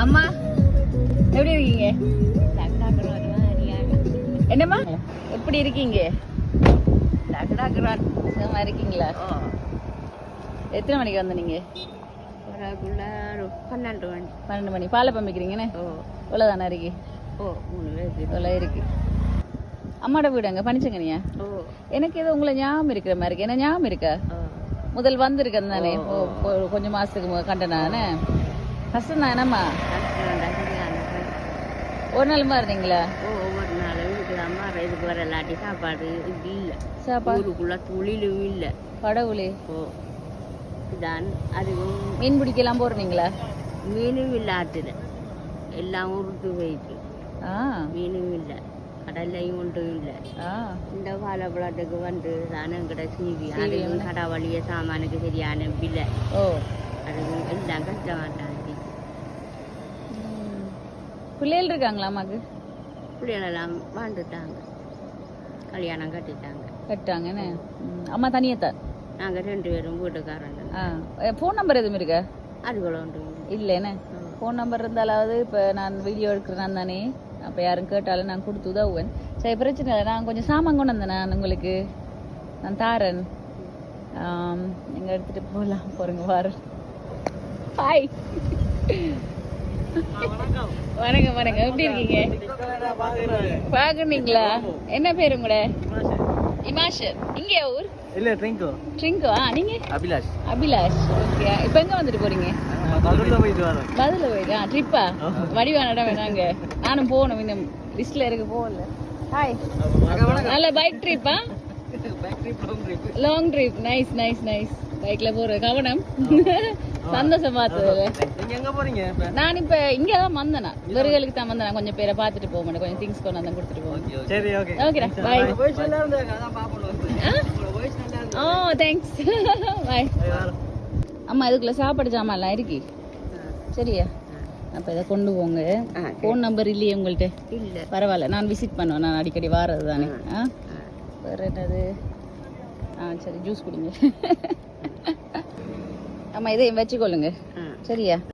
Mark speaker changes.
Speaker 1: அம்மா எப்படி இருக்கீங்க? என்னம்மா எப்படி இருக்கீங்க? சும்மா இருக்கீங்களா? எத்தனை மணிக்கு வந்த நீங்க? 12 மணி. பாலை பம்பிக்கிறீங்கன்னு இவ்வளோதானே இருக்கு? இவ்வளோ இருக்கு. அம்மாட வீடு அங்கே பனிச்சங்கனியா? எனக்கு ஏதோ உங்களை ஞாபகம் இருக்கிற மாதிரி இருக்கு. என்ன ஞாபகம் இருக்கா? முதல் வந்திருக்கேன் தானே கொஞ்சம் மாசத்துக்கு கண்டனானே. கஷ்டம் தான் என்னம்மா? ஒரு நாள் மாதிரி இருந்தீங்களா?
Speaker 2: ஒவ்வொரு நாளும் இருக்குதாம்மா. இதுக்கு வர இல்லாட்டி சாப்பாடு இப்படி இல்லை. ஊருக்குள்ள தொழிலும் இல்லை. கடவுளே. தான் அதுவும்
Speaker 1: மீன் பிடிக்கலாம் போறீங்களா?
Speaker 2: மீனும் இல்லை. ஆற்றுல எல்லாம் உருட்டு போயிட்டு. மீனும் இல்லை. கடல்லையும் ஒன்றும் இல்லை. இந்த வாழைப்பழத்துக்கு வந்து தானும் கிட்ட சீவி அதுவும் கடை வழிய சாமானுக்கு சரியான பில்லை. அதுவும் எல்லாம் கஷ்டமாட்டாங்க.
Speaker 1: பிள்ளைகள் இருக்காங்களா அம்மாக்கு?
Speaker 2: பிள்ளைகளெல்லாம் வாழ்ந்துட்டாங்க. கல்யாணம் கட்டிட்டாங்கன்னு.
Speaker 1: அம்மா தனியத்தான்?
Speaker 2: நாங்கள் 2 பேரும் வீட்டுக்காரங்க.
Speaker 1: ஃபோன் நம்பர் எதுவும் இருக்கா?
Speaker 2: அதுக்குள்ள ஒன்று
Speaker 1: இல்லைண்ணே. ஃபோன் நம்பர் இருந்தாலாவது இப்போ நான் வீடியோ எடுக்கிறேன் தானே, அப்போ யாரும் கேட்டாலும் நான் கொடுத்து உதவுவேன். சரி, பிரச்சனை இல்லை. நான் கொஞ்சம் சாமான் கொண்டு வந்தேன். நான் உங்களுக்கு நான் தாரேன். எங்கே எடுத்துகிட்டு போகலாம் போகிறேங்க. வாரேன். ஹாய். வணக்கம் வணக்கம். எப்படி இருக்கீங்க? பாக்குறீங்களா? என்ன பேரு உங்களோட? இமாஷர். இங்க ஊர்?
Speaker 3: இல்ல ட்ரிங்கோ.
Speaker 1: ட்ரிங்கோ. நீங்க?
Speaker 3: அபிலாஷ்.
Speaker 1: அபிலாஷ். ஓகே. இப்போ எங்க வந்துட்டு போறீங்க?
Speaker 3: பதுல போயிட்டு வரோம்.
Speaker 1: பதுல போயிட்டு ட்ரிப்பா? வடிவானடா வேணாங்க. நானும் போகணும். இன்னும் லிஸ்ட்ல இருக்கு, போகல. ஹாய். நல்ல பைக் ட்ரிப்பா? Long trip. Nice nice nice. பைக்ல போற கவனம். சந்தோஷம் பார்த்ததுல.
Speaker 3: நீங்க எங்க போறீங்க?
Speaker 1: நான் இப்ப இங்க தான் வந்தேனா. வெறுகளுக்கு தான் வந்தேன். கொஞ்சம் பேரை பார்த்துட்டு போக மாட்டேன். கொஞ்சம் திங்ஸ் கொண்டு வந்து கொடுத்துட்டு போவேன்.
Speaker 3: சரி, ஓகே.
Speaker 1: ஓகேடா. பை.
Speaker 3: வாய்ஸ் நல்லா இருந்தாங்க. அதான் பாப்போம். வாய்ஸ் நல்லா இருந்தாங்க.
Speaker 1: தேங்க்ஸ். பை. அம்மா இதுக்குள்ள சாப்பாடு சாமான்லாம் இருக்கு. சரியா? அப்ப இதை கொண்டு போங்க. ஃபோன் நம்பர் இல்லையே உங்கள்கிட்ட?
Speaker 2: இல்லை.
Speaker 1: பரவாயில்ல, நான் விசிட் பண்ணுவேன். நான் அடிக்கடி வாரது தானே. வேற என்னது? சரி, ஜூஸ் குடிங்க. அம்மா இதையும் வச்சுக்கொள்ளுங்க. சரியா?